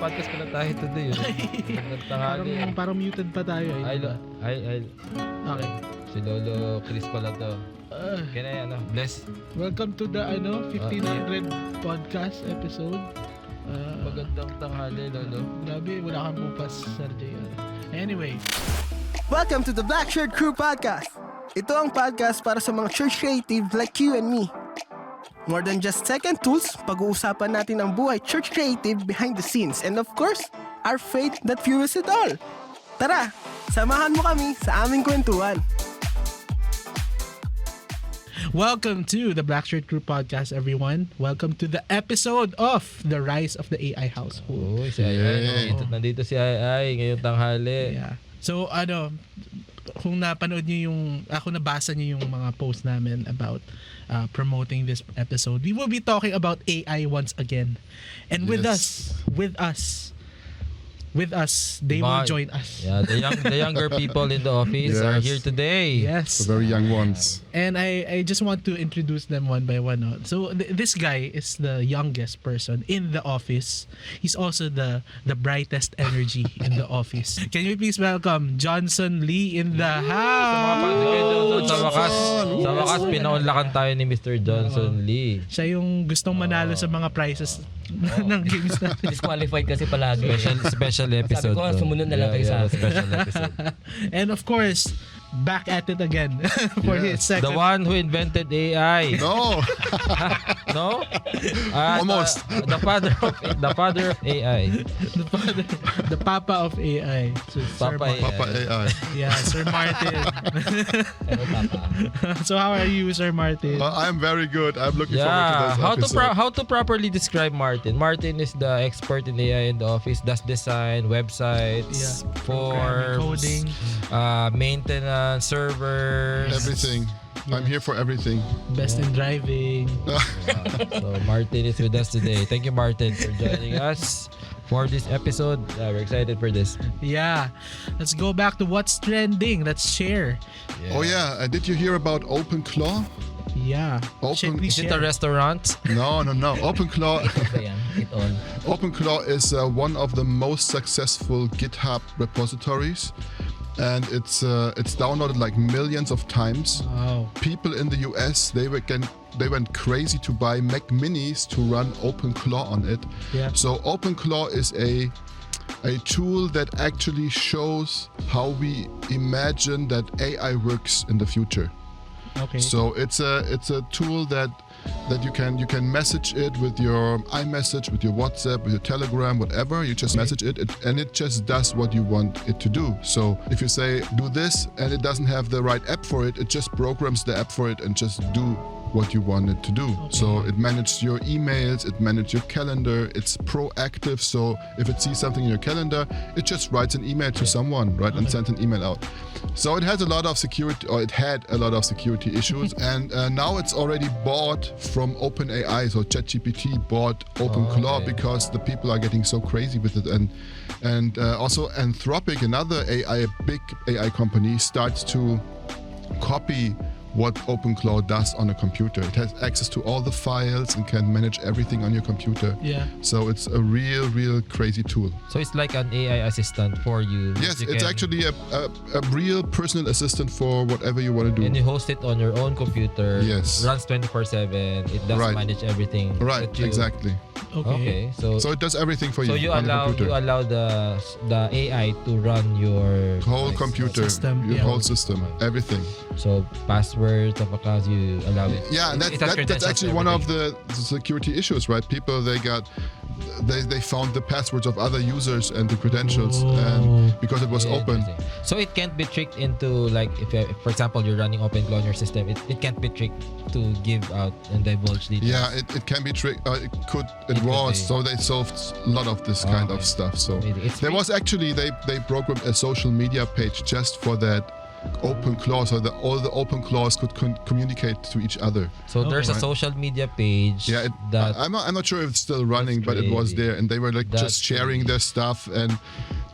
Nag-podcast pala tayo today. Parang muted pa tayo. Okay. Si Lolo Chris pala to. Kaya bless. Welcome to the 1500 podcast episode. Magandang tanghali, Lolo. Grabe, wala kang bupas, Sir JR. Anyway. Welcome to the Black Shirt Crew Podcast. Ito ang podcast para sa mga church creative like you and me. More than just second tools, pag-uusapan natin ang buhay church creative behind the scenes and of course, our faith that fuels it all. Tara, samahan mo kami sa aming kwentuhan. Welcome to the Black Shirt Crew Podcast, everyone. Welcome to the episode of The Rise of the AI Household. Oh, si Ai. Nandito si Ai ngayong tanghali. Yeah. So, kung napanood niyo nabasa niyo yung mga post namin about promoting this episode, we will be talking about AI once again. And with us, they will join us. Yeah, the younger people in the office are here today. Yes. The very young ones. And I just want to introduce them one by one. So this guy is the youngest person in the office. He's also the brightest energy in the office. Can you please welcome Johnson Lee in the house? Sa wakas, pinaunlakan tayo ni Mr. Johnson Lee. Siya yung gustong manalo sa mga prizes ng games natin. Disqualified kasi palagi. Special episode. Sabi ko, sumunod na lang kayo sa akin. Special episode. And of course, back at it again for his second. The one who invented AI. No. No? Almost. The father of AI. The papa of AI. So, Papa AI. Yeah, Sir Martin. Pero papa. So how are you, Sir Martin? I'm very good. I'm looking forward to this episode. How to properly describe Martin? Martin is the expert in AI in the office. Does design, websites, forms, coding, maintenance, servers, Everything. Yeah. I'm here for everything. Best in driving. So Martin is with us today. Thank you, Martin, for joining us for this episode. We're excited for this. Yeah. Let's go back to what's trending. Let's share. Oh yeah, did you hear about OpenClaw? Yeah. Is it a restaurant? No. OpenClaw. Ba yan? It all. OpenClaw is one of the most successful GitHub repositories, and it's downloaded like millions of times. Wow. People in the US they went crazy to buy Mac Minis to run OpenClaw on it. Yeah. So OpenClaw is a tool that actually shows how we imagine that AI works in the future. Okay. So it's a tool that you can message it with your iMessage, with your WhatsApp, with your Telegram, whatever. You just message it, and it just does what you want it to do. So if you say do this and it doesn't have the right app for it, it just programs the app for it and just do what you want it to do. Okay. So it manages your emails, it manages your calendar, it's proactive. So if it sees something in your calendar, it just writes an email to someone, right, and sends an email out. So it has a lot of security, or it had a lot of security issues, and now it's already bought from OpenAI. So ChatGPT bought OpenClaw because the people are getting so crazy with it, and also Anthropic, another big AI company, starts to copy what OpenClaw does on a computer. It has access to all the files and can manage everything on your computer. Yeah. So it's a real crazy tool. So it's like an AI assistant for you. Yes, it's actually a real personal assistant for whatever you want to do. And you host it on your own computer. Yes. Runs 24/7. It does manage everything. Right, exactly. Okay. So it does everything for you. So you on allow the computer. the AI to run your Whole computer, System, your yeah. whole system, everything. So passwords of accounts, you allow it. Yeah, and It has that's credentials actually and one of everything. the security issues, right? People they found the passwords of other users and the credentials, and because it was Yeah, open. interesting. So it can't be tricked into, like, if for example you're running OpenClaw on your system, it can't be tricked to give out and divulge details. Yeah, it can be tricked. It It was. could be. So they solved a lot of this kind of stuff. So It's there was actually they programmed a social media page just for that OpenClaw, so that all the OpenClaws could communicate to each other. So there's a Right. social media page. Yeah, I'm not sure if it's still running, but it was crazy. there, and they were like That's just sharing crazy. their stuff and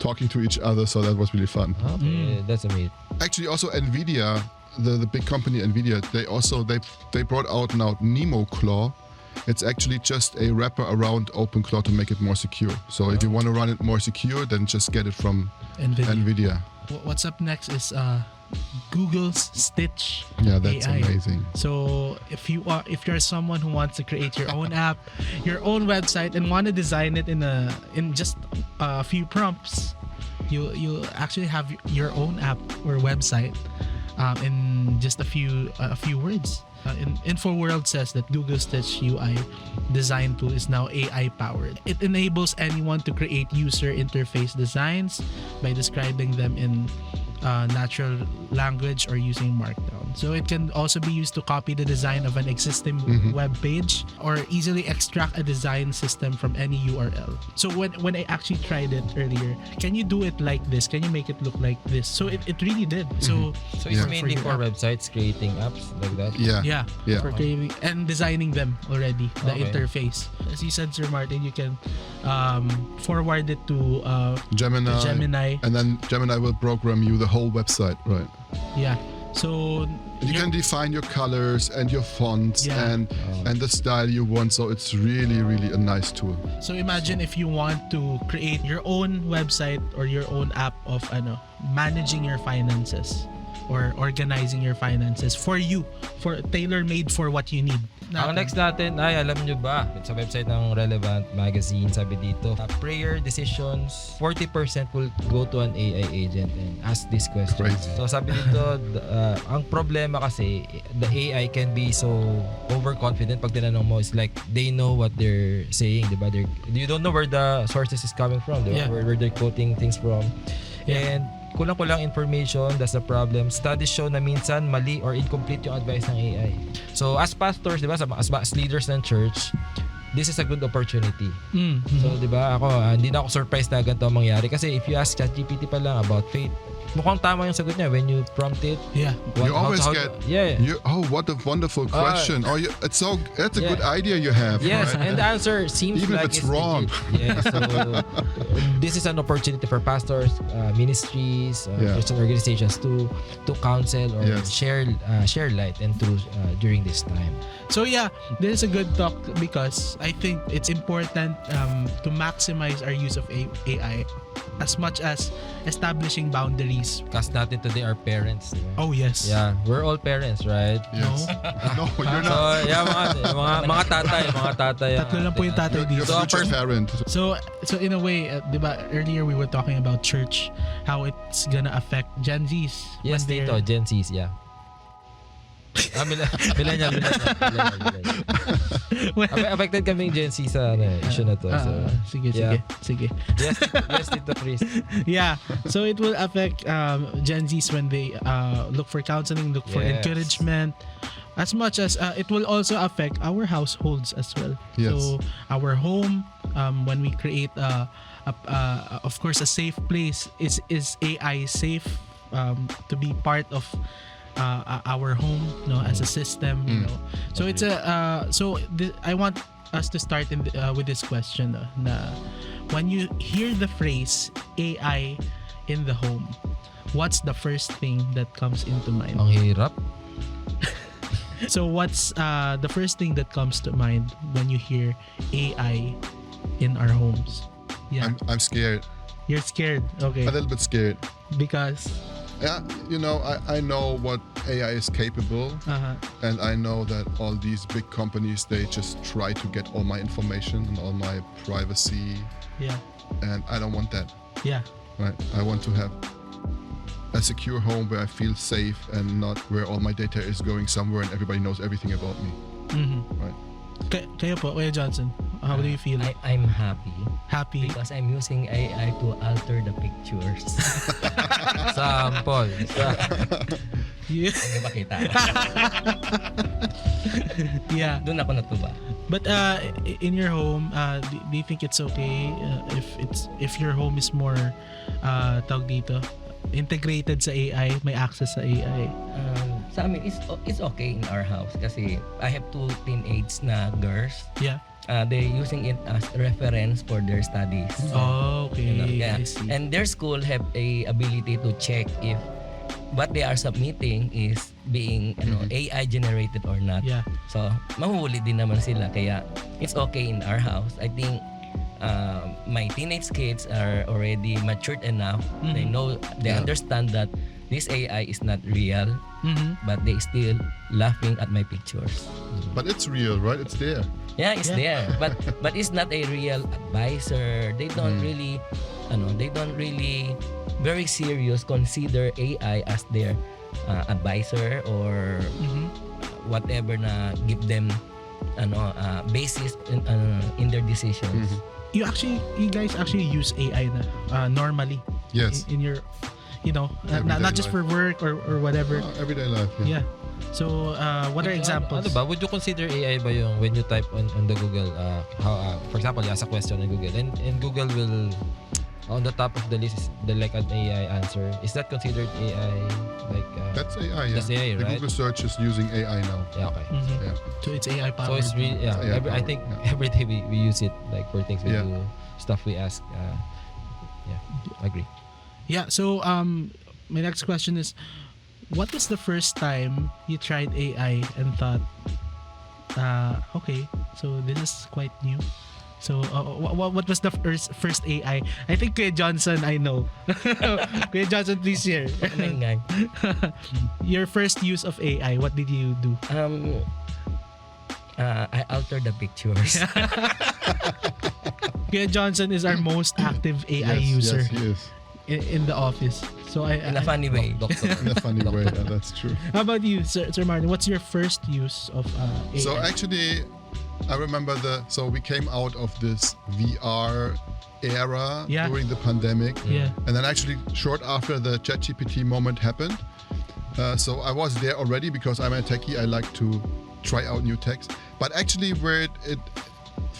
talking to each other. So that was really fun. Okay, that's amazing. Actually, also Nvidia, the big company Nvidia, they brought out now NemoClaw, It's actually just a wrapper around OpenClaw to make it more secure. So if you want to run it more secure, then just get it from NVIDIA. What's up next is Google's Stitch Yeah, that's AI. amazing. So if you're someone who wants to create your own app, your own website, and want to design it in just a few prompts, you actually have your own app or website in just a few words. InfoWorld says that Google Stitch UI design tool is now AI powered. It enables anyone to create user interface designs by describing them in natural language or using Markdown. So it can also be used to copy the design of an existing web page or easily extract a design system from any URL. So when I actually tried it earlier, can you do it like this? Can you make it look like this? So it really did. So So it's Yeah. mainly your for app. websites, creating apps like that. Yeah, Yeah. for creating and designing them already, the Okay. interface. As you said, Sir Martin, you can forward it to Gemini. And then Gemini will program you the whole website, right? Yeah. So You can define your colors and your fonts Yeah. and the style you want. So it's really, really a nice tool. So imagine if you want to create your own website or your own app of managing your finances or organizing your finances for you, for tailor-made for what you need. Ang next natin ay, alam nyo ba, sa website ng Relevant Magazine, sabi dito, prayer decisions, 40% will go to an AI agent and ask this question. Crazy. So sabi dito, ang problema kasi, the AI can be so overconfident pag tinanong mo, it's like they know what they're saying, diba? You don't know where the sources is coming from, diba? Yeah. Where they're quoting things from. Yeah. And kulang-kulang information, that's the problem. Studies show na minsan mali or incomplete yung advice ng AI. So as pastors, di ba, as leaders ng church, this is a good opportunity. So di ba, ako hindi na ako surprised na ganito ang mangyari kasi if you ask ChatGPT pa lang about faith, mukhang tama yung sagot niya when you prompt it. Yeah. You always get, yeah. what a wonderful question. That's a good idea you have. Yes, right? and the answer seems Even if like it's wrong. legit. Yeah, so this is an opportunity for pastors, ministries, Christian organizations to counsel or Yes. share light and truth during this time. So yeah, this is a good talk because I think it's important to maximize our use of AI as much as establishing boundaries. Kasi natin today are parents. Diba? Oh yes. Yeah, we're all parents, right? Yes. No, you're So, not. yeah, mga tatay. Tatlo lang po yung tatay You're dito. a future parent. So in a way, diba, earlier we were talking about church, how it's gonna affect Gen Zs. Yes, when dito, Gen Z's, yeah. Millennial. Affected kaming Gen Z sa issue na to. So, sige. yes, Tito Chris. Yeah, so it will affect Gen Zs when they look for counseling, look for Yes. encouragement, as much as it will also affect our households as well. Yes. So our home, when we create of course a safe place, is AI safe to be part of our home, as a system, so it's I want us to start with this question, na when you hear the phrase AI in the home, what's the first thing that comes into mind? Ang hirap. So what's the first thing that comes to mind when you hear AI in our homes? Yeah. I'm scared. You're scared, okay, A little bit scared. because Yeah, I know what AI is capable, and I know that all these big companies, they just try to get all my information and all my privacy, yeah, and I don't want that. yeah. Right? I want to have a secure home where I feel safe and not where all my data is going somewhere and everybody knows everything about me. Right? Kayo po, Kuya Johnson, how do you feel? I'm happy Happy? because I'm using AI to alter the pictures. Sample. Yeah. Hindi ba kita? Yeah. Doon ako natuwa. But in your home, do you think it's okay if your home is more tawag dito, integrated sa AI, may access sa AI? Sa amin, it's okay in our house kasi I have 2 teenage na girls. Yeah. They're using it as reference for their studies. Oh, okay. Yeah. I see. And their school have a ability to check if what they are submitting is being AI generated or not. Yeah. So mahuhuli din naman sila, kaya it's okay in our house. I think my teenage kids are already matured enough. They know, they understand that this AI is not real, but they still laughing at my pictures. But it's real, right? It's there. Yeah, it's there, but it's not a real advisor. They don't really, very serious consider AI as their advisor or whatever na give them basis in their decisions. You guys actually use AI na normally. Yes. In your, not just for work or whatever. Everyday life. Yeah. Yeah. So, what are examples? Ano ba? Would you consider AI ba yung when you type on the Google, for example, you ask a question on Google and Google will, on the top of the list is like an AI answer. Is that considered AI? That's AI, yeah. That's AI, The right? Google search is using AI now. Yeah, okay. Yeah. So it's AI powered. So it's really, AI I powered, think yeah. every day we use it like for things we Yeah. do, stuff we ask. Agree. Yeah. So my next question is, what was the first time you tried AI and thought, okay, so this is quite new. So what was the first AI? I think Kuya Johnson, I know. Kuya Johnson, please share. Your first use of AI, what did you do? I altered the pictures. Kuya Johnson is our most active AI user Yes, he is. in the office. So In a funny way. In a funny way, that's true. How about you, Sir Martin? What's your first use of AI? So actually, I remember so we came out of this VR era Yeah. during the pandemic. Yeah. And then actually short after the ChatGPT moment happened. So I was there already because I'm a techie. I like to try out new techs. But actually where it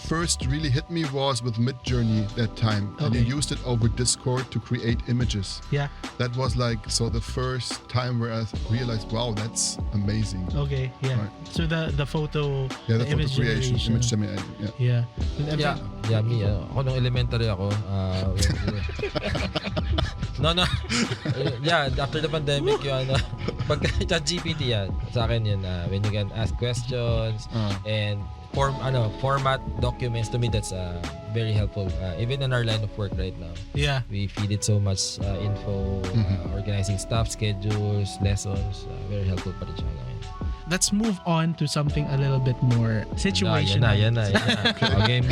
first really hit me was with Midjourney that time. And Okay. you used it over Discord to create images. Yeah. That was the first time where I realized, wow, that's amazing. Okay. Yeah. Right. So the photo, Yeah, the photo image creation, generation. image generation, yeah. Yeah. Yeah, me. Ako nung elementary ako. No. Yeah, after the pandemic, pag ChatGPT yan, sa akin yun, when you can ask questions and format documents, to me that's very helpful. Even in our line of work right now, Yeah. we feed it so much info, organizing stuff, schedules, lessons. Very helpful pa rin siya ngayon. Let's move on to something a little bit more situational. Yan na. Game.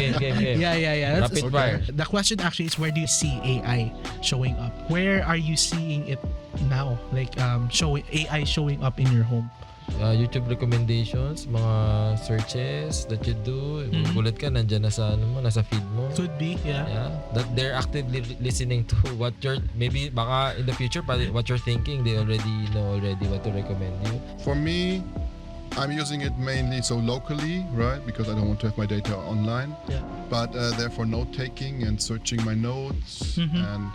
Yeah. Rapid fire. The question actually is, where do you see AI showing up? Where are you seeing it now? Like AI showing up in your home? YouTube recommendations, mga searches that you do. Gulat ka, nandyan na sa nasa feed mo. Could be, yeah. Yeah, that they're actively listening to what maybe baka in the future what you're thinking, they already know what to recommend you. For me, I'm using it mainly locally, right? Because I don't want to have my data online. Yeah. But therefore note-taking and searching my notes and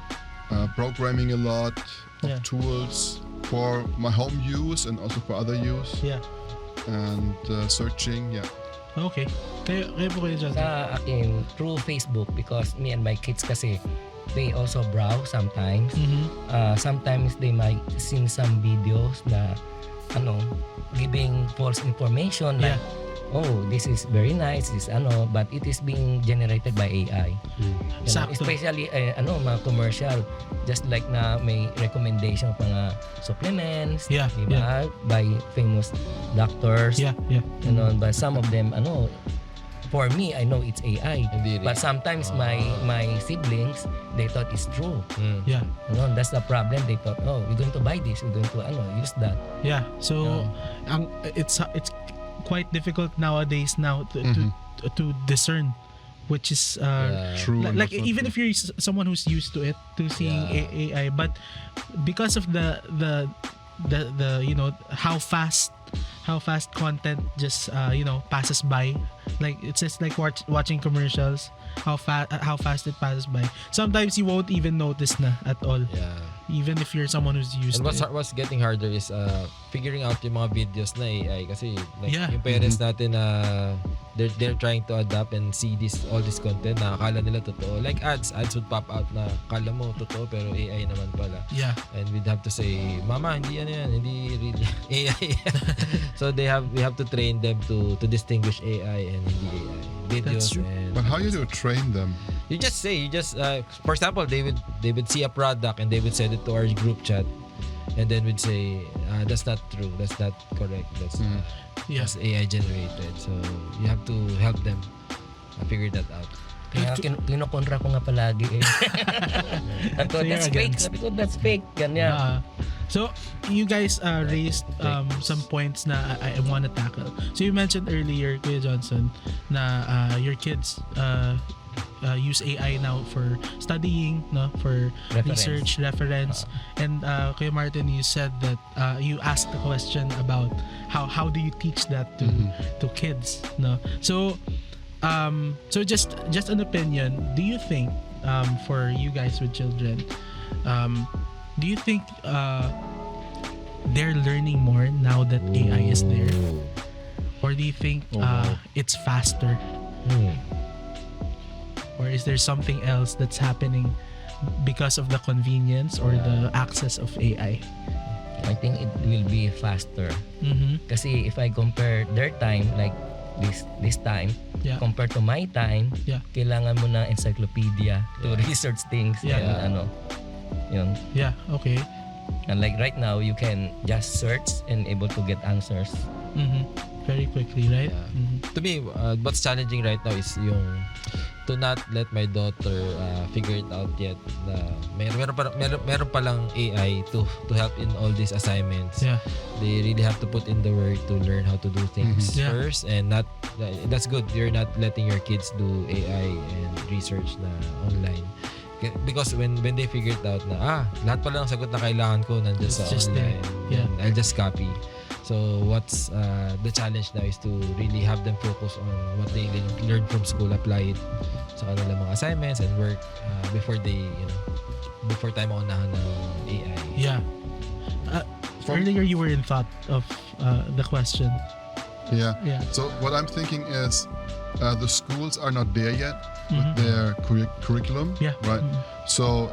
programming a lot of Yeah. tools for my home use and also for other use. Yeah. And searching, yeah. Okay. Kayo po kayo dyan. Sa akin, through Facebook, because me and my kids kasi, they also browse sometimes. Sometimes they might see some videos na giving false information like, this is very nice, but it is being generated by AI. Sakto. Especially mga commercial, just like na may recommendation pa nga supplements, Yeah, diba? By famous doctors. Yeah. But some of them, for me, I know it's AI. Hindi rin. But sometimes my siblings, they thought it's true. Yeah. That's the problem. They thought, we're going to buy this, we're going to use that. Yeah. So it's quite difficult nowadays to discern which is True. and like what's not even true. if you're someone who's used to it, to seeing AI, but because of the how fast content just passes by, like it's just like watching commercials, how fast it passes by. Sometimes you won't even notice na at all, Yeah. even if you're someone who's used And to it. what's getting harder is figuring out yung mga videos na AI kasi like Yeah. yung parents natin na they're trying to adapt and see all this content na akala nila totoo. Like ads would pop out na akala mo totoo pero AI naman pala. Yeah. And we'd have to say, Mama, hindi yan, hindi really AI. So we have to train them to distinguish AI and hindi AI. That's Videos true. and But how you do train them? you just for example, they would see a product and they would send it to our group chat. And then we'd say, that's not true, that's not correct, that's that's AI generated. So you have to help them figure that out. Kaya kinokontra ko nga palagi eh. So you're That's fake. against. Sabi ko, that's fake. Ganyan. So you guys raised some points na I want to tackle. So you mentioned earlier, Kuya Johnson, na your kids use AI now for studying, no, for research, reference. And Kuya Martin, you said that you asked the question about how do you teach that to kids, no? So just an opinion, do you think for you guys with children, do you think they're learning more now that AI is there, or do you think it's faster? Or is there something else that's happening because of the convenience or the access of AI? I think it will be faster. Kasi if I compare their time, like this time, compared to my time, kailangan mo ng encyclopedia to research things and yun. Yeah, okay. And like right now, you can just search and able to get answers. Very quickly, right? To me, what's challenging right now is yung to not let my daughter figure it out yet na meron pa lang AI to help in all these assignments. They really have to put in the work to learn how to do things first, and not that's good. You're not letting your kids do AI and research na online. Because when they figure it out na lahat pala ng sagot na kailangan ko nandiyan sa online, I'll just copy. So what's the challenge now is to really have them focus on what they learn from school, apply it sa kanilang mga assignments and work before tayo maunahan ng AI. Yeah. Earlier you were in thought of the question. Yeah. Yeah. So what I'm thinking is the schools are not there yet with their curriculum, right? So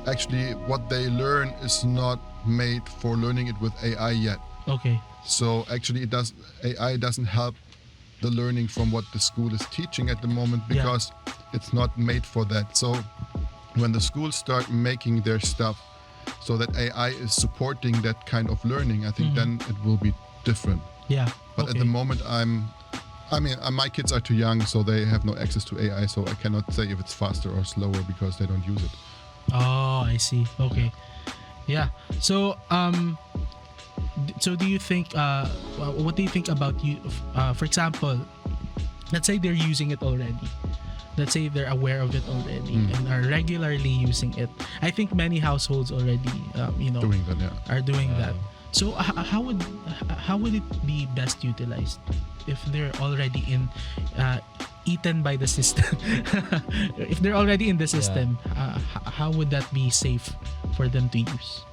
actually what they learn is not made for learning it with AI yet. Okay. So actually AI doesn't help the learning from what the school is teaching at the moment because it's not made for that. So when the schools start making their stuff so that AI is supporting that kind of learning, I think then it will be different. Yeah. But at the moment my kids are too young, so they have no access to AI, so I cannot say if it's faster or slower because they don't use it. Oh, I see. Okay. Yeah. So so do you think what do you think about you for example, let's say they're using it already, let's say they're aware of it already and are regularly using it. I think many households already Doing that, are doing that. So how would it be best utilized if they're already eaten by the system? If they're already in the system, how would that be safe for them to use?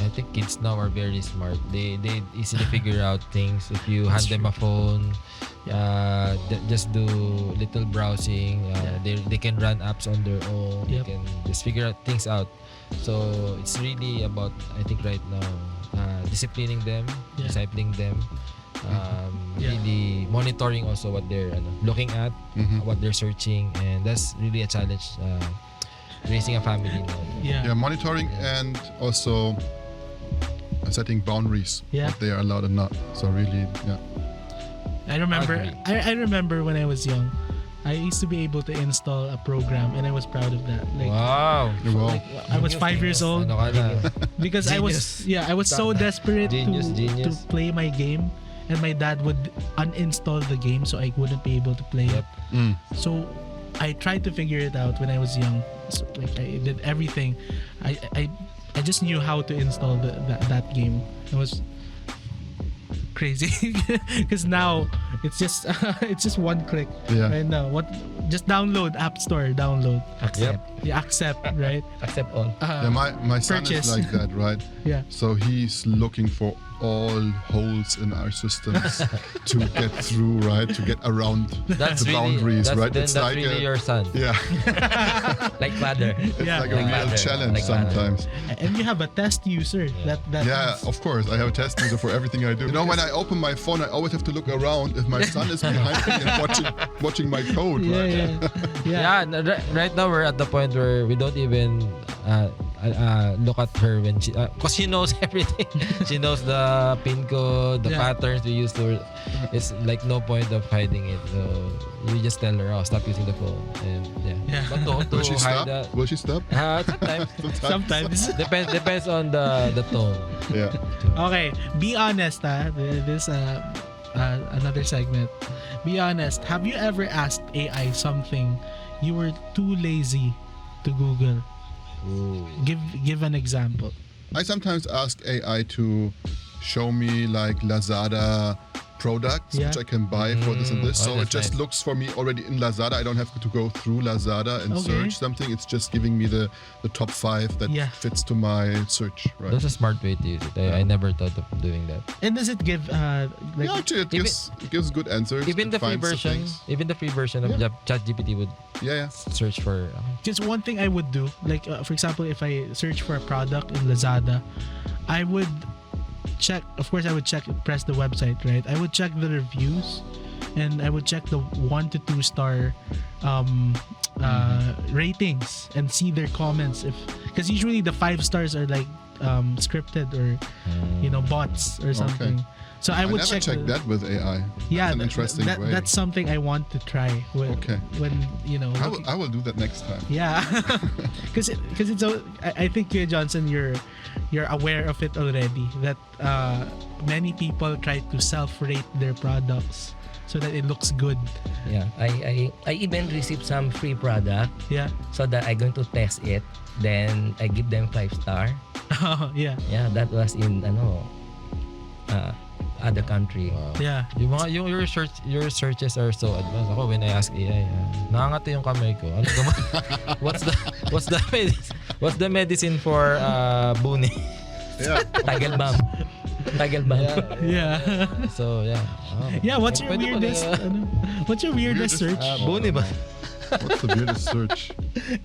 I think kids now are very smart. They easily figure out things. If you hand them a phone, just do little browsing. They can run apps on their own. They can just figure out things out. So it's really about, I think right now, disciplining them, discipling them, really monitoring also what they're looking at, what they're searching, and that's really a challenge. Raising a family now. Monitoring and also setting boundaries what they are allowed and not. So really, I remember when I was young, I used to be able to install a program, and I was proud of that. Like, wow. Like, I was 5 years old because I was so desperate to play my game, and my dad would uninstall the game so I wouldn't be able to play it. So I tried to figure it out when I was young. So, like, I did everything. I just knew how to install that game. It was crazy because now It's just it's just one click. Yeah. Right now, just download App Store, download. Accept. You accept, right? Accept all. Yeah, my son Purchase. is like that, right? Yeah. So he's looking for all holes in our systems to get through, right? To get around That's the really, boundaries, that's, right? Then It's that's like really your son. yeah, Like father. it's Yeah. like a Like real father. challenge Like father. sometimes. And you have a test user. That Yeah, of course. I have a test user for everything I do. You know, when I open my phone, I always have to look around if my son is behind me and watching my code, right? Yeah. Right now we're at the point where we don't even look at her when she, because she knows everything. She knows the pin code, the patterns we use to. It's like no point of hiding it. So you just tell her, oh, stop using the phone, and Yeah. But to Will she hide stop? that. Will she stop? Sometimes Sometimes. depends on the tone. Yeah. Okay, be honest, this another segment. Be honest. Have you ever asked AI something you were too lazy to Google? Ooh. Give an example. I sometimes ask AI to show me like Lazada products Yeah. which I can buy for this and this. Oh, So it that's just nice. looks for me already in Lazada. I don't have to go through Lazada and Okay. search something. It's just giving me the top 5 that Yeah. fits to my search. Right. That's a smart way to use it. I never thought of doing that. And does it give like Yeah, actually, it gives good answers. Even It the free finds version, things. even the free version of Yeah. ChatGPT would Yeah, yeah. search for. just one thing I would do, like for example, if I search for a product in Lazada, I would check. Of course, I would press the website, right? I would check the reviews, and I would check the 1 to 2 star ratings and see their comments. Because usually the 5 stars are like scripted or bots or something. So I I would never check checked that with AI. Yeah, That's an interesting way. that's something I want to try. Okay. When I will do that next time. yeah, because it's I think Johnson, you're aware of it already, that many people try to self-rate their products so that it looks good. Yeah. I even received some free product Yeah. so that I'm going to test it. Then I give them 5 star. Yeah. Yeah, that was in other country. Wow. Yeah. Your searches are so advanced. Ako when I ask AI, nakangati yung kamay ko. Ano what's the medicine for buni? Yeah. Tagal bomb. Yeah. So yeah. Oh. Yeah. What's your Pwede weirdest? pala, What's your weirdest search? buni ba? What's the weirdest search?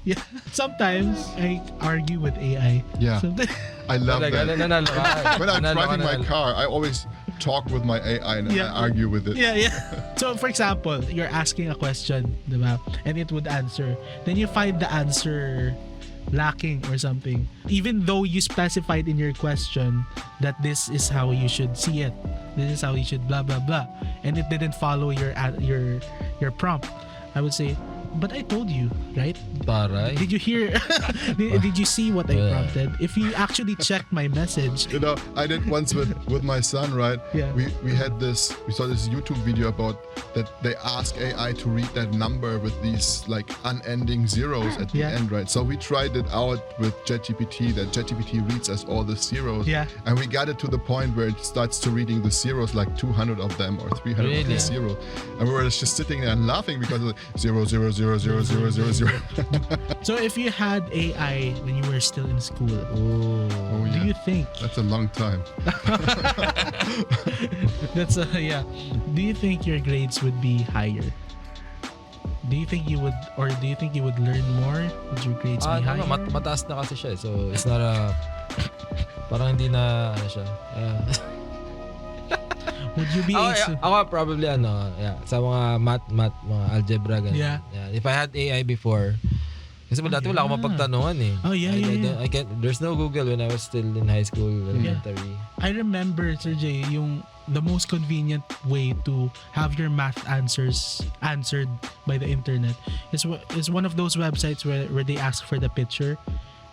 Yeah. Sometimes I argue with AI. Yeah. Sometimes, I love that. Nanalo ka. When I'm Nanalo ka, driving my nanalo. car, I always talk with my AI and Yeah. I argue with it. yeah. So for example, you're asking a question, diba? And it would answer. Then you find the answer lacking or something. Even though you specified in your question that this is how you should see it. This is how you should blah blah blah. And it didn't follow your prompt. I would say, but I told you, right? Taray. Did you hear? did you see what I Yeah. prompted? If you actually checked my message, You know, I did once with my son, right? Yeah. We saw this YouTube video about that they ask AI to read that number with these like unending zeros at the Yeah. end, right? So we tried it out with ChatGPT, that ChatGPT reads us all the zeros. Yeah. And we got it to the point where it starts to reading the zeros, like 200 of them or 300 of Really? the zeros. And we were just sitting there and laughing because of 0, 0, 0, 0, 0, 0, 0. so if you had AI when you were still in school, Ooh. Oh, do yeah. you think That's a long time. that's yeah? Do you think your grades would be higher? Do you think you would learn more? Would your grades be higher? Mataas na kasi siya. So it's not a parang hindi na ano siya. Would you be Ako probably sa mga math, mga algebra ganun. Yeah. If I had AI before, kasi dati wala akong mapagtanungan eh. Oh, yeah, I can't, there's no Google when I was still in high school, elementary. I remember, Sir Jay, the most convenient way to have your math answers answered by the internet is one of those websites where they ask for the picture,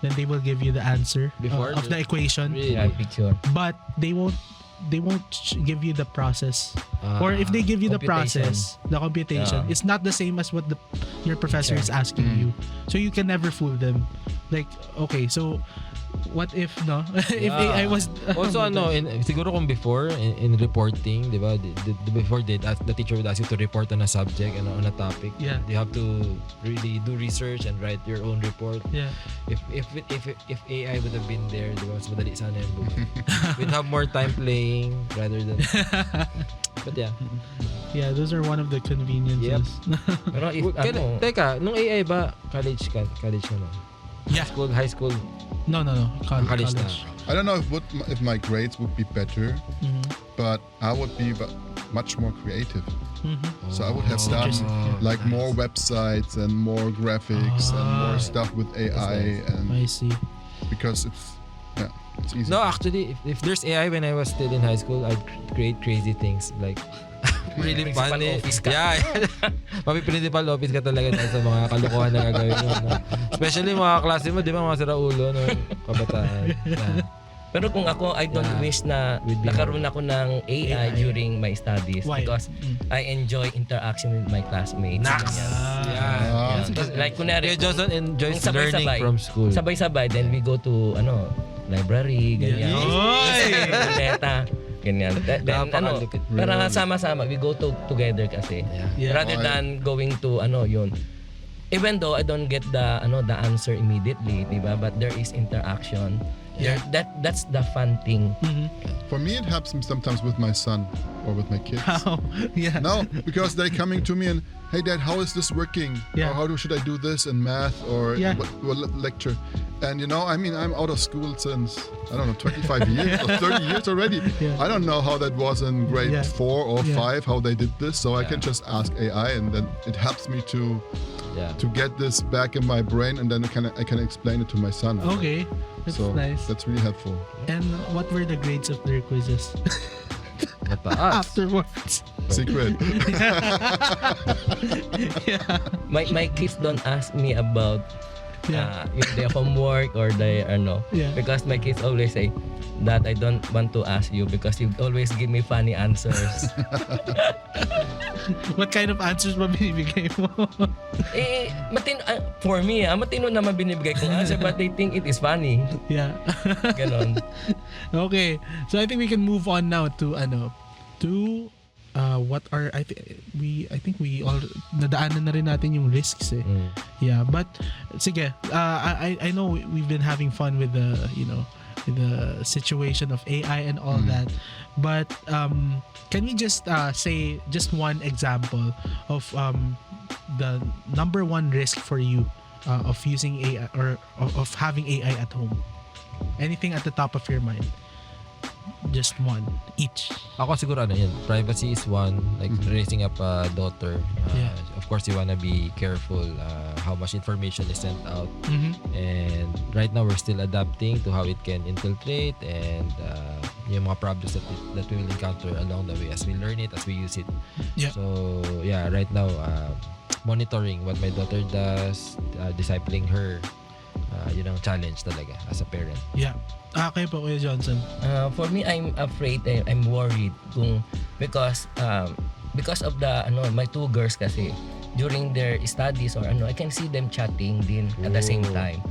then they will give you the answer Before of the equation, Really? Yeah, picture. but they won't give you the process. Or if they give you the computation. process, the computation, Yeah. it's not the same as what your professor is asking you. So you can never fool them. Like, okay, so what if no? If Yeah. AI was Also siguro kung before in reporting, 'di ba? Before the teacher would ask you to report on a subject and on a topic. Yeah. You have to really do research and write your own report. Yeah. If AI would have been there, 'di ba? Mas madali sana yung buhay. We'd have more time playing rather than But yeah. Yeah, those are one of the conveniences. Pero if Teka, nung AI ba college ka na? Yeah. High school. No. College na. I don't know if my grades would be better, but I would be much more creative. So I would have done like more websites and more graphics and more stuff with AI, and I see. because it's easy. No, actually, if there's AI when I was still in high school, I'd create crazy things like really Principal funny. office ka. Yeah. Principal office ka talaga dahil sa mga kalokohan na gagawin mo. No? Especially mga klase mo, di ba mga siraulo, no? Kabataan. Yeah. Pero kung ako, I don't wish na nakaroon ako ng AI during my studies. Why? Because I enjoy interaction with my classmates. Nax! Ah. Like kunwari, Kuya Johnson enjoys kung learning sabay-sabay. from school. Sabay-sabay, then we go to library, ganyan. Biblioteka, ganyan. Then Napakalupit. para sama-sama, we go together kasi. Yeah. Rather than going to yun. Even though I don't get the answer immediately, diba? But there is interaction. Yeah. That's the fun thing. For me, it happens sometimes with my son or with my kids. How? Yeah. No, because they're coming to me and, hey Dad, how is this working? Yeah. Or should I do this in math or Yeah. what lecture? And I'm out of school since, I don't know, 25 years or 30 years already. Yeah. I don't know how that was in grade Yeah. 4 or Yeah. 5, how they did this. So I can just ask AI and then it helps me to get this back in my brain, and then I can explain it to my son. Okay. That's So nice. that's really helpful. And what were the grades of their quizzes Mataas. afterwards? Secret. Yeah. My kids don't ask me about their homework or their Yeah. because my kids always say that I don't want to ask you because you always give me funny answers. What kind of answers ba binibigay mo? For me, matino naman binibigay kong answer but they think it is funny. Yeah. Ganon. Okay. So I think we can move on now to what are I think we all nadaanan na rin natin yung risks eh. Yeah, but sige, I know we've been having fun with the with the situation of AI and all that, but can we just say just one example of the number one risk for you of using AI or of having AI at home? Anything at the top of your mind? Just one each. Ako siguro privacy is one, like raising up a daughter. Of course you wanna be careful how much information is sent out. And right now we're still adapting to how it can infiltrate and yung mga problems that we will encounter along the way as we learn it, as we use it. Yeah. So right now monitoring what my daughter does, discipling her, yun ang challenge talaga as a parent. Yeah. Okay po, Kuya Johnson. For me, I'm afraid, I'm worried because of the my two girls kasi during their studies or I can see them chatting din at the same time.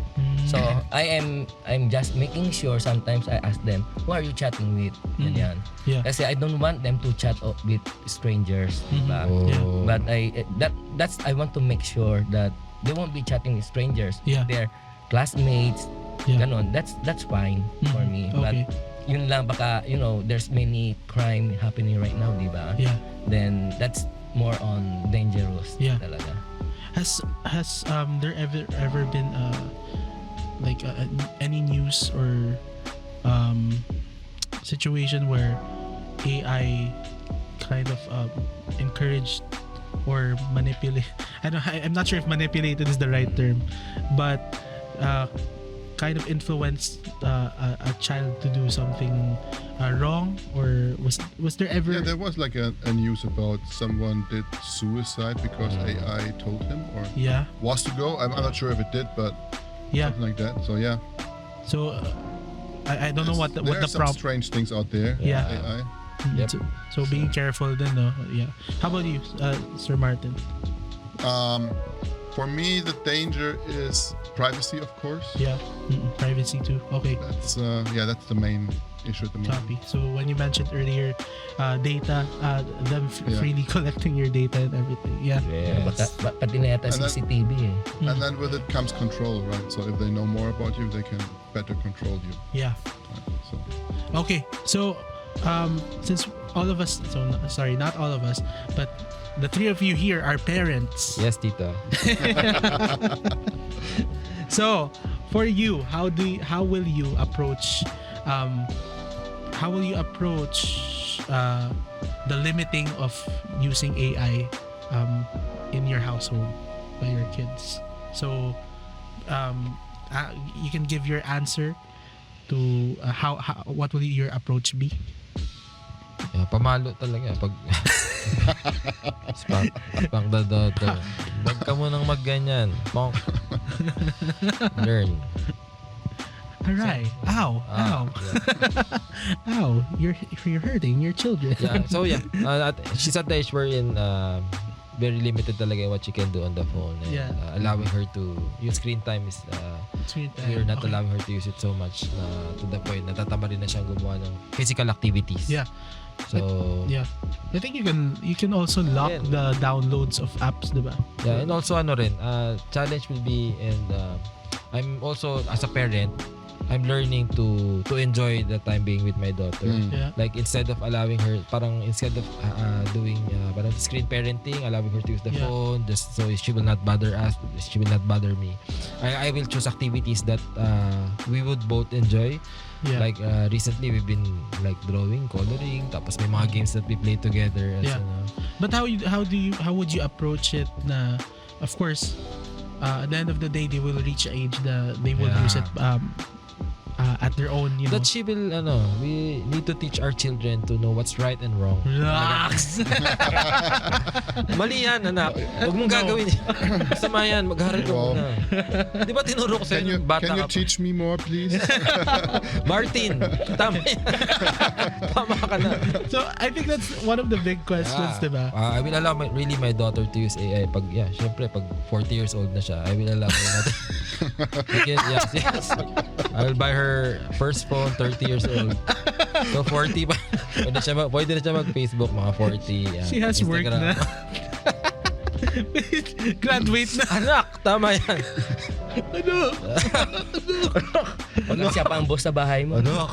So I'm just making sure sometimes I ask them, who are you chatting with? Ganyan. Yeah. Kasi I don't want them to chat with strangers. Diba? Yeah. But I want to make sure that they won't be chatting with strangers. Yeah. They're classmates. Yeah. Ganon. That's fine for me. Okay. But yun lang baka there's many crime happening right now, di ba? Yeah. Then that's more on dangerous talaga. Has there ever been any news or situation where AI kind of encouraged or manipulate? I'm not sure if manipulated is the right term, but kind of influenced a child to do something wrong, or was there ever? Yeah, there was like a news about someone did suicide because AI told him or was to go. I'm not sure if it did, but something like that. So yeah. So I don't know what the some problem. strange things out there. Yeah. AI. Yep. So being careful then, no? Yeah. How about you, Sir Martin? For me, the danger is privacy, of course. Yeah. Privacy too. Okay. That's that's the main issue at the moment. Copy. So when you mentioned earlier, data, them freely collecting your data and everything. Yeah. Pati na yata And then- CCTV eh. And then with it comes control, right? So if they know more about you, they can better control you. Yeah. Right? So Okay. So since all of us, sorry, not all of us, but the three of you here are parents. Yes, tita. So for you, how will you approach the limiting of using AI in your household by your kids? So you can give your answer to how what will your approach be? Yeah, pamalo talaga pag pang dadoto. Huwag ka munang magganyan. Ponk. Learn. Alright. Ow. Ow. Yeah. Ow. You're hurting your children. Yeah. So yeah, she's at the age wherein very limited talaga what she can do on the phone. And, Yeah. allowing her to use screen time is Screen time. we're not Okay. allowing her to use it so much to the point natatama rin na siyang gumawa ng physical activities. Yeah. So Yeah. I think you can also lock Yeah. the downloads of apps, diba? yeah, and also challenge will be, and I'm also as a parent, I'm learning to enjoy the time being with my daughter. Yeah. Like instead of allowing her, instead of doing parang screen parenting, allowing her to use the Yeah. phone just so she will not bother us, she will not bother me. I will choose activities that we would both enjoy. Yeah. Like recently we've been like drawing, coloring, tapos may mga games that we play together. Yeah. But how would you approach it na, of course, at the end of the day they will reach an age that they will use it at their own, you know. That she will, we need to teach our children to know what's right and wrong. Relax. Mali yan, anak. Huwag mong gagawin yan. Masama yan, mag-aaral ka Wow. muna. Di ba tinuro ko sa'yo nung bata Can you ka pa? teach me more, please? Martin, tama yan. Tama ka na. So I think that's one of the big questions, diba? I will allow my daughter to use AI pag, syempre, pag 40 years old na siya, I will allow her natin. Yes. I will buy her first phone, 30 years old. So 40 pa. Pwede na siya mag-Facebook, mga 40. She has work na. Graduate na. Anak, tama yan. Ano? Pag siya pa ang boss sa bahay mo. Anak.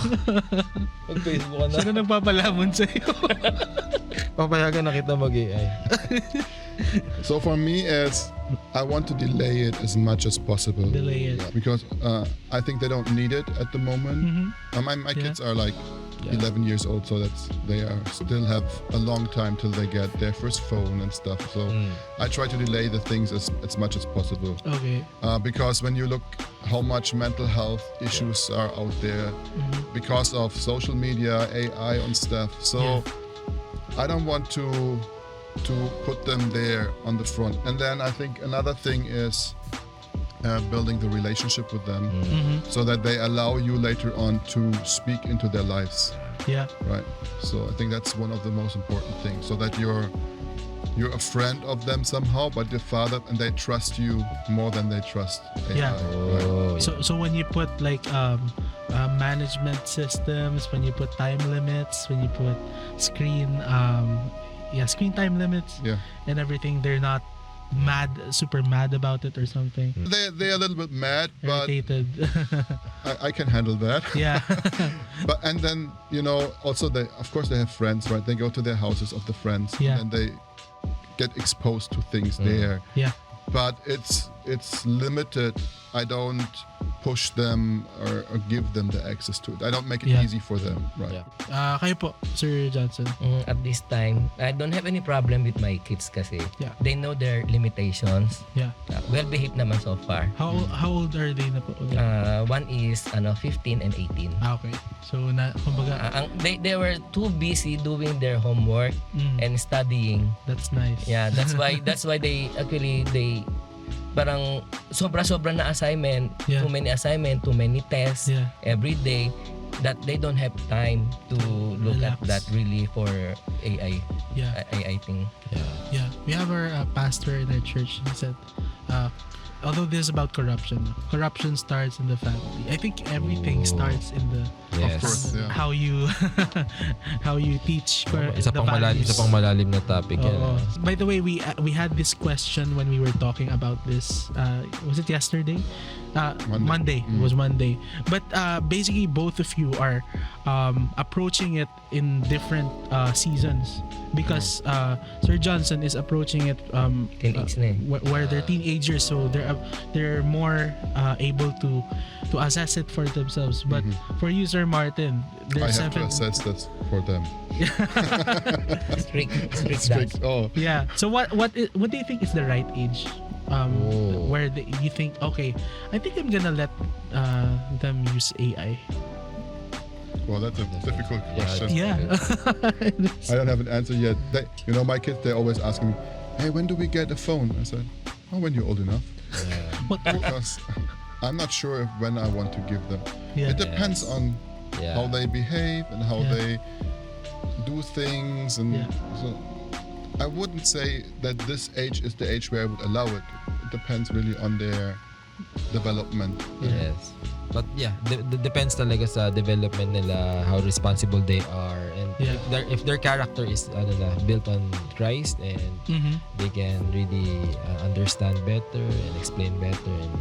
Mag-Facebook ka na. Sino nagpapalamon sa'yo? Papayagan na kita mag-AI. So for me, I want to delay it as much as possible. Delay it. Because I think they don't need it at the moment. My kids are like 11 years old, so they still have a long time till they get their first phone and stuff. So I try to delay the things as much as possible. Okay. Because when you look how much mental health issues are out there because of social media, AI and stuff. So I don't want to put them there on the front. And then I think another thing is building the relationship with them so that they allow you later on to speak into their lives. Yeah. Right. So I think that's one of the most important things, so that you're a friend of them somehow, but your father, and they trust you more than they trust AI. Yeah. Right? Oh, yeah. So when you put like management systems, when you put time limits, when you put screen time limits and everything, they're not super mad about it or something. They're a little bit mad, but Irritated. I can handle that. Yeah. But and then also they have friends, right? They go to their houses of the friends, and they get exposed to things there. Yeah. But it's limited. I don't push them or give them the access to it. I don't make it easy for them, right? Yeah. Kayo po, Sir Johnson. At this time, I don't have any problem with my kids kasi they know their limitations. Yeah. Well behaved naman so far. How old are they na po? One is 15 and 18. Okay. So kumbaga, They were too busy doing their homework and studying. that's nice. Yeah, that's why they parang sobra-sobra na assignment, too many assignment, too many tests every day, that they don't have time to look at that really for AI. Yeah. AI thing. Yeah. We have our pastor in our church. He said, although this is about corruption, corruption starts in the family. I think everything starts in the Yes. Of course, yeah. how you how you teach Isa the pang malalim na topic yan. Oo. By the way, we had this question when we were talking about this. Was it yesterday? Monday. It was Monday. But basically, both of you are approaching it in different seasons because Sir Johnson is approaching it Teenage na eh. where they're teenagers, so they're more able to assess it for themselves. But for you, Sir Martin, I there's have to assess this for them. Strict Strict. Oh, Yeah. So what do you think is the right age? Where you think, okay, I think I'm gonna let them use AI. well, that's a difficult question. Yeah. I don't have an answer yet. My kids, they always ask me, "Hey, when do we get a phone?" I said, "Oh, when you're old enough." Because I'm not sure when I want to give them. Yeah. It depends on Yeah. how they behave and how Yeah. they do things, and Yeah. so I wouldn't say that this age is the age where I would allow it. It depends really on their development. Yes. But yeah, depends talaga sa development nila, how responsible they are, and Yeah. if their character is built on Christ, and Mhm. they can really understand better and explain better, and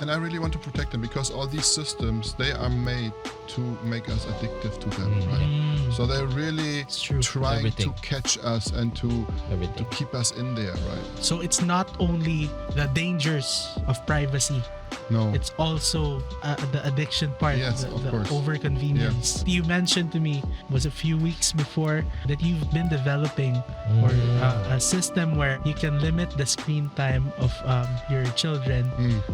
And I really want to protect them because all these systems, they are made to make us addictive to them, right? So they're really It's true. trying Everything. to catch us and to everything. keep us in there, right? So it's not only the dangers of privacy, No. it's also the addiction part, Yes, the, of the course. overconvenience. You mentioned to me, was a few weeks before, that you've been developing or a system where you can limit the screen time of your children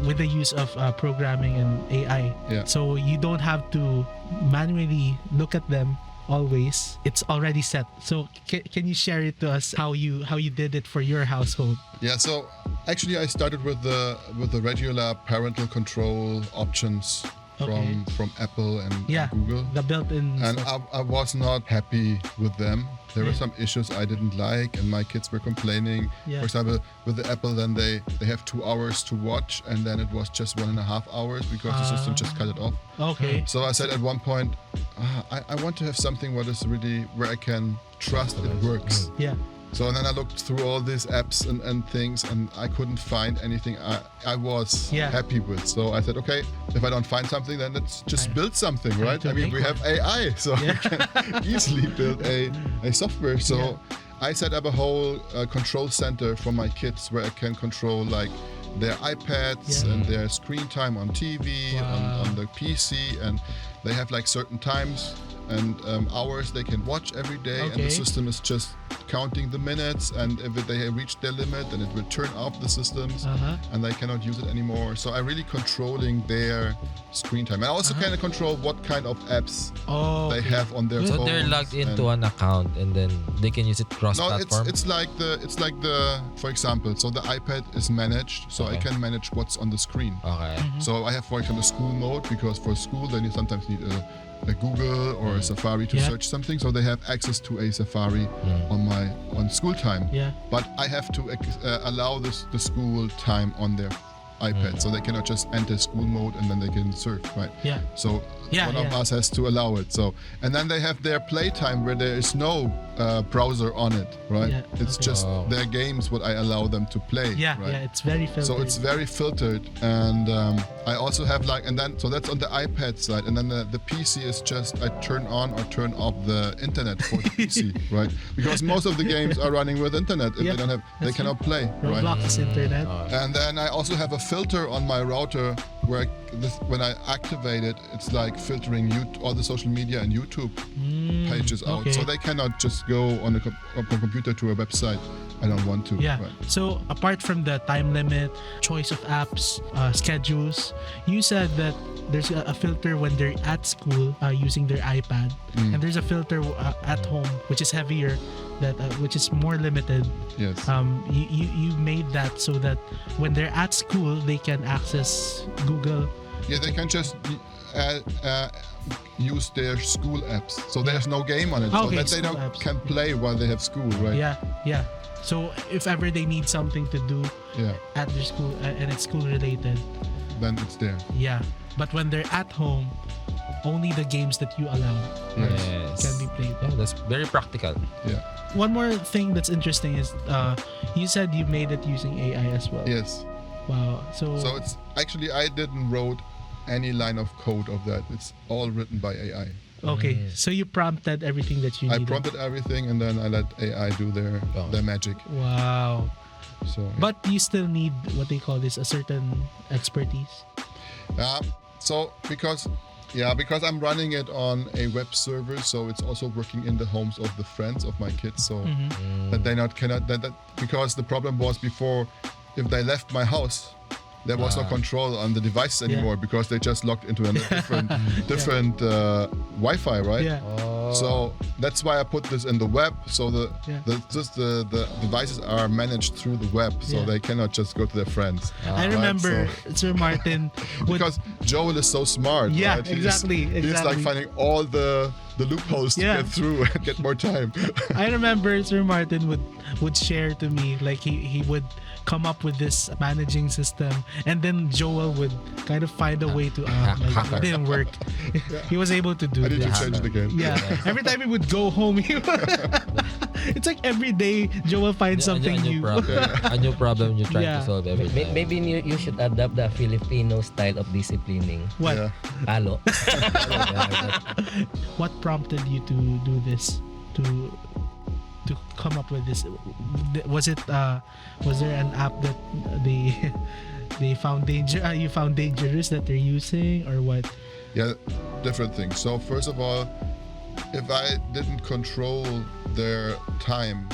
with the use of programming and AI. Yeah. So you don't have to manually look at them always. It's already set. So can you share it to us how you did it for your household? Yeah, so actually I started with the regular parental control options Okay. from Apple and Yeah, Google. the built-in And stuff. I was not happy with them. There were Yeah. some issues I didn't like, and my kids were complaining. Yeah. For example, with the Apple, then they have 2 hours to watch, and then it was just 1.5 hours because the system just cut it off. Okay. So I said at one point, I want to have something what is really where I can trust it works. Yeah. So then I looked through all these apps and things, and I couldn't find anything I was Yeah. happy with. So I said, okay, if I don't find something, then let's just build something, right? to I mean, make we have AI, so Yeah. we can easily build a software. So Yeah. I set up a whole control center for my kids where I can control like their iPads Yeah. and their screen time on TV, Wow. on the PC, and they have like certain times and hours they can watch every day, and Okay. the system is just counting the minutes, and if they have reached their limit, then it will turn off the systems and they cannot use it anymore. So I'm really controlling their screen time. I also kind of control what kind of apps Oh. they have on their So phones. they're logged into and- an account, and then they can use it no, cross-platform. it's like the for example, so the iPad is managed, so I Okay. can manage what's on the screen. Okay. So I have, for example, school mode, because for school then you sometimes need a Google or a Safari to Yeah. search something. So they have access to a Safari on school time. Yeah. But I have to allow the school time on their iPad, so they cannot just enter school mode and then they can surf, right? Yeah. So Yeah, one of yeah. us has to allow it. So, and then they have their playtime where there is no browser on it, right? Yeah, It's okay. just Oh. their games what I allow them to play. Yeah. right? Yeah. It's very filtered. So it's very filtered, and I also have so that's on the iPad side, and then the PC is just I turn on or turn off the internet for the PC, right? Because most of the games are running with internet. If Yeah, they cannot play, right? Roblox internet. And then I also have a filter on my router where when I activate it, it's like filtering all the social media and YouTube pages out. okay. So they cannot just go on a computer to a website. I don't want to. Yeah. Right. So apart from the time limit, choice of apps, schedules, you said that there's a filter when they're at school using their iPad, and there's a filter at home which is heavier, which is more limited. Yes. You made that so that when they're at school they can access Google Yeah, they can just use their school apps. So there's no game on it. So Okay, that they school don't apps. can play while they have school, right? Yeah. So if ever they need something to do Yeah. at their school and it's school related, Then it's there. yeah. But when they're at home, only the games that you allow Yes. can be played. Yeah, that's very practical. Yeah. One more thing that's interesting is you said you made it using AI as well. Yes. Wow. So So it's actually I didn't wrote any line of code of that. It's all written by AI. okay. So you prompted everything that you I needed. prompted everything and then I let AI do their magic. Wow. So yeah. But you still need what they call this, a certain expertise. So because I'm running it on a web server, so it's also working in the homes of the friends of my kids, so that they cannot because the problem was before, if they left my house, there was no control on the devices anymore because they just logged into a different Wi-Fi, right? Yeah. So that's why I put this in the web, so the devices are managed through the web, so Yeah. they cannot just go to their friends. I remember Sir Martin would Because Joel is so smart. Yeah, right? exactly. He's like finding all the loopholes to Yeah. get through and get more time. I remember Sir Martin would share to me, like he would come up with this managing system, and then Joel would kind of find a way to like it didn't work. He was able to do I need to this. change it again. Yeah. Every time he would go home, it's like every day Joel finds something a new new. problem. A new problem you try Yeah. to solve every time. Maybe you should adapt the Filipino style of disciplining. What? Yeah. Palo. What prompted you to do this? To come up with this? Was there an app that they found you found dangerous that they're using, or what? Yeah, different things. So first of all, if I didn't control their time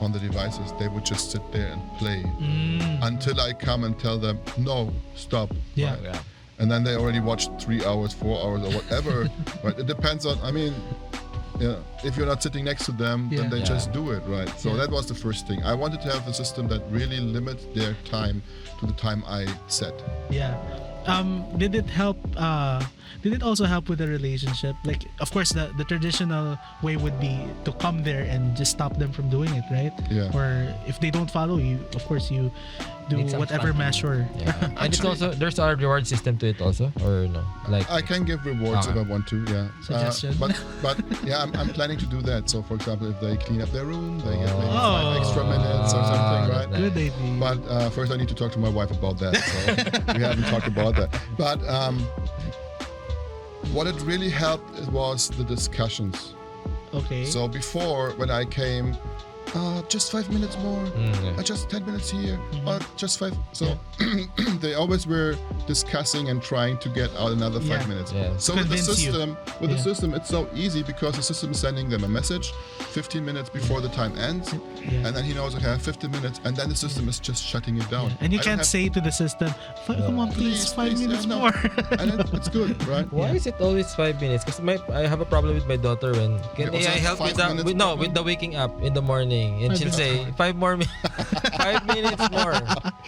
on the devices, they would just sit there and play until I come and tell them, no, stop. Yeah. Right? And then they already watched 3 hours, 4 hours, or whatever. Right? It depends on, if you're not sitting next to them, then they just do it, right? So that was the first thing. I wanted to have a system that really limits their time to the time I set. Yeah. Did it help? Did it also help with the relationship? Like, of course, the traditional way would be to come there and just stop them from doing it, right? Yeah. Or if they don't follow you, of course, you do Need some whatever fun. measure. Yeah. And it's also there's a reward system to it also, or no? Like I can give rewards if I want to, yeah. Suggestion. But yeah, I'm planning to do that. So for example, if they clean up their room, they get maybe Oh. 5 extra minutes or something, right? that's Good idea. But first I need to talk to my wife about that. So we haven't talked about that. But what it really helped was the discussions. Okay. So before, when I came, just 5 minutes more, just 10 minutes here, or just 5. So they always were discussing and trying to get out another 5 Yeah. minutes. Yeah. So with the Convince you. system, it's so easy because the system is sending them a message 15 minutes before the time ends, Yeah. and then he knows, okay, I have 15 minutes, and then the system is just shutting it down. And you I don't can't have- say to the system, come on, please, 5 minutes yeah, no. more. and it's good, right? why is it always 5 minutes? Because I have a problem with my daughter when can Yeah, also AI help 5 with the minutes with the waking up in the morning, and she'll say 5 more minutes, 5 minutes more.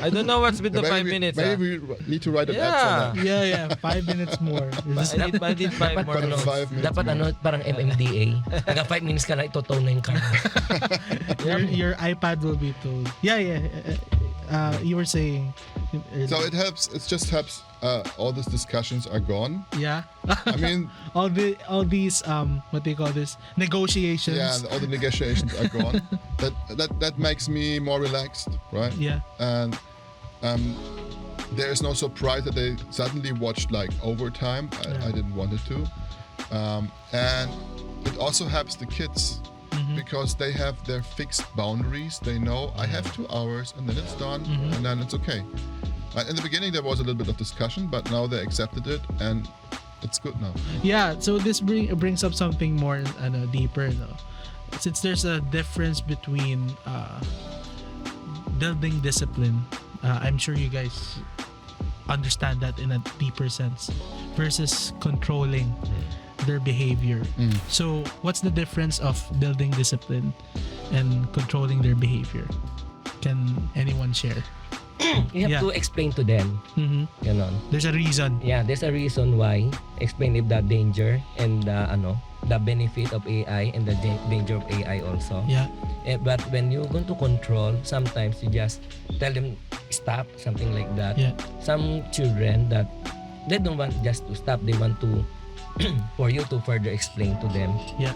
I don't know what's with the 5 minutes. Maybe we need to write an app for that. yeah, 5 minutes more. Is this- I need 5 more Parang minutes. 5 minutes Dapat more. parang MMDA. Taga 5 minutes ka lang, itotow na yung card. your iPad will be told. Yeah. You were saying. So it helps. It just helps. All these discussions are gone. Yeah. I mean, all these what they call this negotiations. yeah, all the negotiations are gone. That makes me more relaxed, right? Yeah. And there is no surprise that they suddenly watched like overtime. I didn't want it to. And it also helps the kids because they have their fixed boundaries. They know I have 2 hours and then it's done and then it's okay. In the beginning there was a little bit of discussion, but now they accepted it and it's good now. Yeah. So this brings up something more deeper, though. Since there's a difference between building discipline, I'm sure you guys understand that in a deeper sense, versus controlling their behavior. So what's the difference of building discipline and controlling their behavior? Can anyone share? You have Yeah. to explain to them. Ganon. There's a reason. Yeah, there's a reason why. Explain if the danger and the benefit of AI and the danger of AI also. Yeah. But when you're going to control, sometimes you just tell them stop, something like that. Yeah. Some children that they don't want just to stop, they want to for you to further explain to them. Yeah.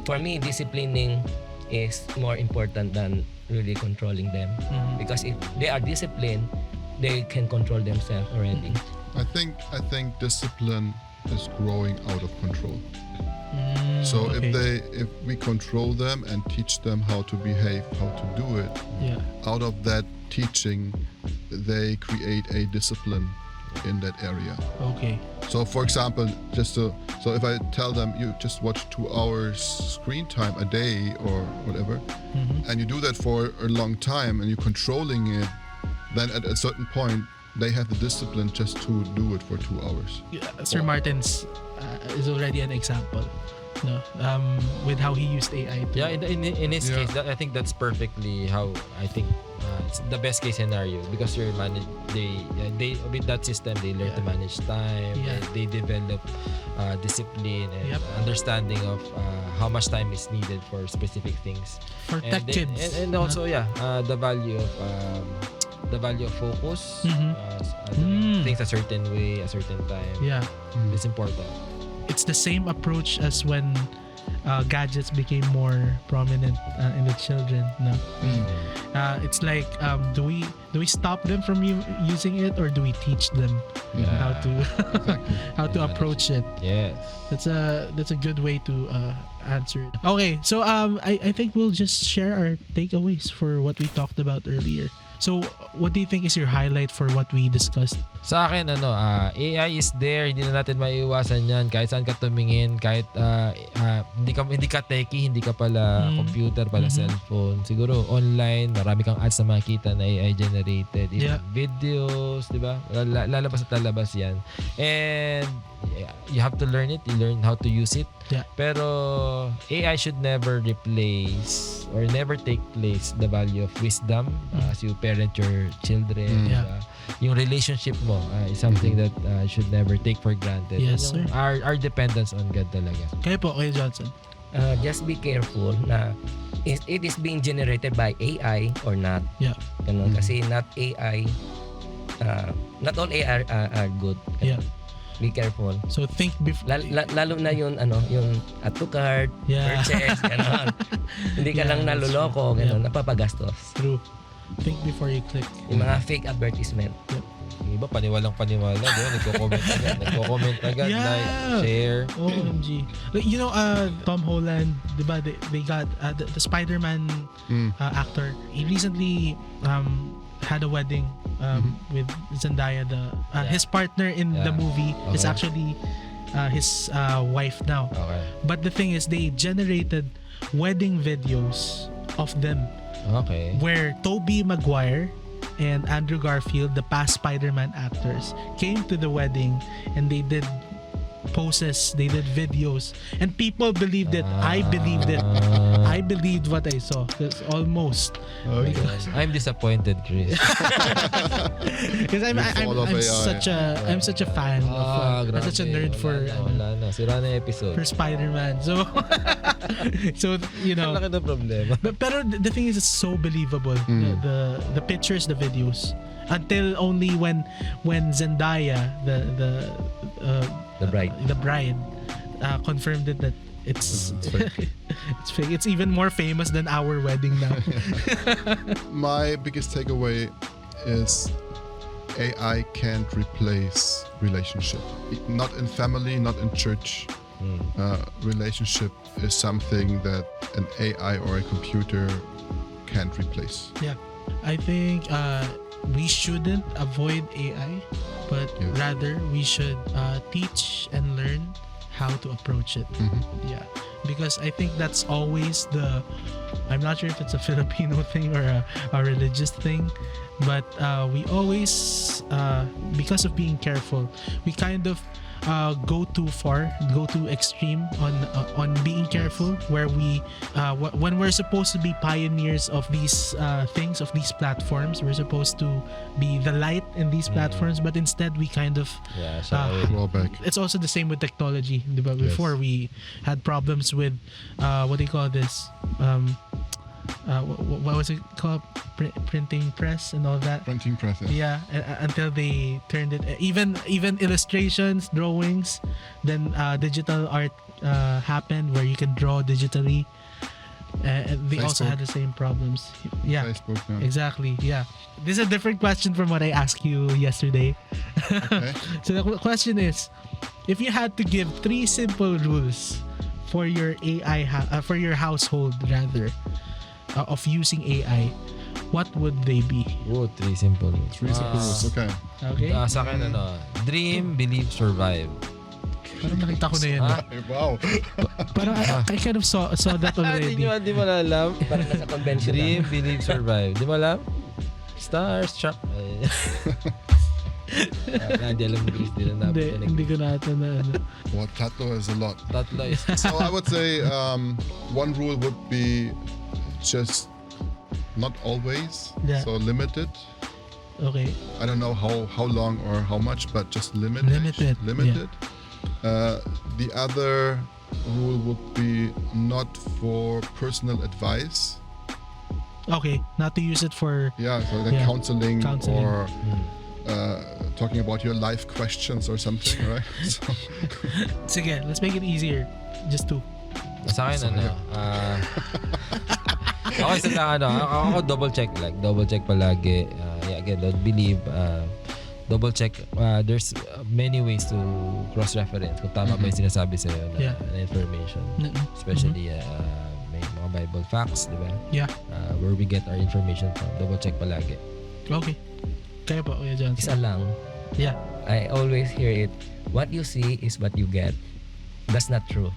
For me, disciplining is more important than really controlling them. Because if they are disciplined, they can control themselves already. I think discipline is growing out of control. So okay. if we control them and teach them how to behave, how to do it, Yeah. out of that teaching, they create a discipline in that area. Okay. So, for example, so if I tell them you just watch 2 hours screen time a day or whatever, and you do that for a long time and you're controlling it, then at a certain point they have the discipline just to do it for 2 hours. Sir Martin's is already an example. No, with how he used AI. To, Yeah, in his Yeah. case, I think that's perfectly how I think it's the best case scenario because they with that system they learn to manage time. Yeah. They develop discipline and Yep. understanding of how much time is needed for specific things. for tech kids. And also the value of focus, doing things a certain way, a certain time. Yeah. It's important. It's the same approach as when gadgets became more prominent in the children. No, it's like do we stop them from using it or do we teach them how to how to approach it? Yes. That's a good way to answer it. Okay, so I think we'll just share our takeaways for what we talked about earlier. So, what do you think is your highlight for what we discussed? Sa akin, AI is there, hindi na natin maiiwasan yan. Kahit saan ka tumingin, kahit hindi ka techie, hindi ka pala computer, pala cellphone. Siguro online, marami kang ads na makikita na AI generated. Even videos, di ba? Lalabas at lalabas yan. And you have to learn it, you learn how to use it. Yeah. Pero AI should never replace or never take place the value of wisdom as you parent your children. Yeah. Yung relationship mo is something that should never take for granted. Yes, And sir. Our dependence on God talaga. Kayo po, Kuya Johnson. Just be careful na it is being generated by AI or not. Yeah. Kasi not AI, not all AI are good. Yeah. Be careful. So think before. Lalo na yung add to cart, Yeah. purchase, gano'n. Hindi ka Yeah, lang that's naluloko, true. gano'n, napapagastos. True. Think before you click. Yung mga fake advertisement. Yung iba paniwalang-paniwala, diba? Nagko-comment agad, Yeah. like, share. OMG. Like, you know, Tom Holland, diba, they got the Spider-Man actor. He recently had a wedding with Zendaya. His partner in the movie is actually his wife now. Okay. But the thing is, they generated wedding videos of them Okay. where Tobey Maguire and Andrew Garfield, the past Spider-Man actors, came to the wedding and they did poses, they did videos, and people believed it. I believed it. I believed what I saw. Because almost. I'm disappointed, Chris. Because I'm full of AI. such a fan of I'm such a nerd for Wala na. Sira na yung episode. for Spider-Man. So you know. Ang laki na problema. Pero the thing is, it's so believable. The pictures, the videos. Until only when Zendaya, the bride, confirmed it that it's it's fake. It's even more famous than our wedding now. My biggest takeaway is AI can't replace relationship. Not in family, not in church. Relationship is something that an AI or a computer can't replace. Yeah, I think we shouldn't avoid AI, but rather we should teach and learn how to approach it. Yeah, because I think that's always I'm not sure if it's a Filipino thing or a religious thing, but we always, because of being careful, we kind of go too far, go too extreme on being careful, where we when we're supposed to be pioneers of these things, of these platforms, we're supposed to be the light in these platforms, but instead we kind of Drawback. it's also the same with technology, diba? Before we had problems with what do you call this, what was it called, printing press and all that. Printing presses. Yeah, until they turned it, even illustrations, drawings, then digital art happened where you can draw digitally. They also Facebook. had the same problems. Yeah, Facebook. Yeah. exactly. Yeah, this is a different question from what I asked you yesterday. Okay. So the question is, if you had to give 3 simple rules for your AI for your household rather, of using AI, what would they be? Oh, 3 simple. 3 simple rules. Okay. Okay. Sa akin dream, believe, survive. Parang nakita ko na yun. Wow. Parang I kind of saw that already. Di mo alam. Parang nasa convention Dream, believe, survive. Di mo alam? Stars, chop. Hindi alam mo gusto nila Hindi ko na ito na ano. Well, tatlo is a lot. Tatlo is So I would say one rule would be just not always. Yeah. So limited. Okay. I don't know how long or how much, but just Limited, Limited. The other rule would be not for personal advice. Okay. Not to use it for Yeah, so like counseling Counseling. or talking about your life questions or something, right? So, Sige, let's make it easier. Just 2. sa akin ako isa lang ako double check palagi. Again, don't believe, double check. There's many ways to cross reference kung tama ba yung sinasabi sa iyo na information, especially may mga Bible facts, di ba? Yeah. Where we get our information from, double check palagi. Okay. Kaya po, Kuya Johnson. Isa lang. Yeah. I always hear it. What you see is what you get. That's not true.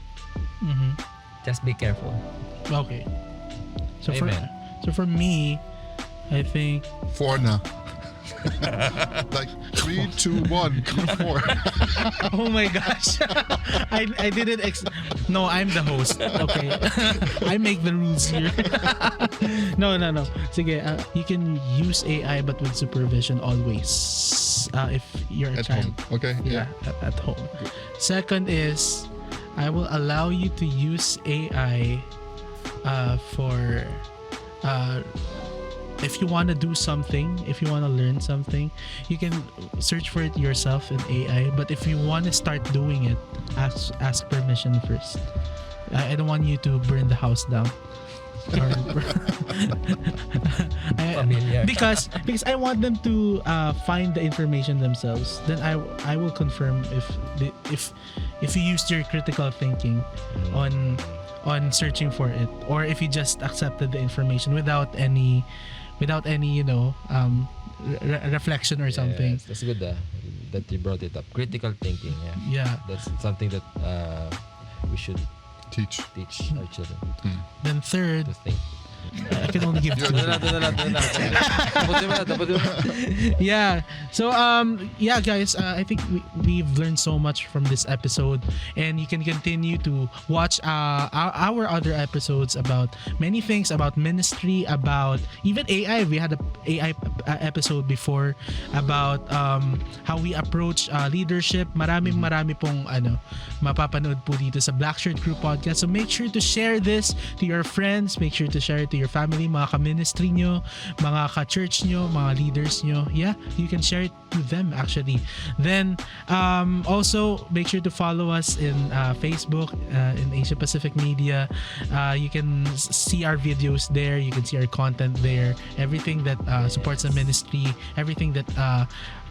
Mm-hmm. Just be careful. Okay. So Amen. for me, I think 4 na. Like 3, 2, 1, 4. oh my gosh. I didn't No, I'm the host. Okay. I make the rules here. No. Sige, you can use AI but with supervision always. If you're a At child. home. Okay. Yeah, at home. Second is, I will allow you to use AI for if you want to do something, if you want to learn something, you can search for it yourself in AI. But if you want to start doing it, ask permission first. I don't want you to burn the house down. Familiar. Because I want them to find the information themselves. Then I will confirm if you used your critical thinking on searching for it, or if you just accepted the information without any reflection or something. Yes, that's good that you brought it up. Critical thinking, Yeah. that's something that we should Teach. teach our children Then third, to think. I can only give 2. Doon na. Tapusin mo na. Yeah. So yeah guys, I think we've learned so much from this episode, and you can continue to watch our other episodes about many things, about ministry, about even AI. We had a AI episode before about how we approach leadership. Marami pong mapapanood po dito sa Black Shirt Crew Podcast. So make sure to share this to your friends, make sure to share it to your family, mga ka-ministry nyo, mga ka-church nyo, mga leaders nyo. Yeah, you can share it to them actually. Then also make sure to follow us in Facebook, in Asia Pacific Media. You can see our videos there, you can see our content there, everything that supports the ministry, everything that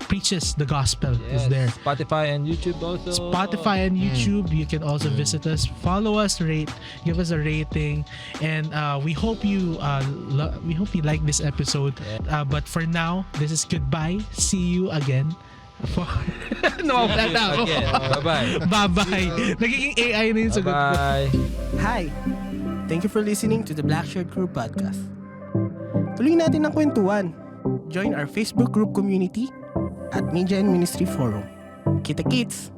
preaches the gospel is there. Spotify and YouTube also. Spotify and YouTube. You can also visit us, follow us, give us a rating, and we hope you like this episode. But for now, this is goodbye. See you again. No, wala na ako. Bye-bye. Nagiging AI na yung sagot ko. Bye. Hi! Thank you for listening to the Black Shirt Crew Podcast. Tuloy natin ang kwentuhan. Join our Facebook group community at Media and Ministry Forum. Kita-kits!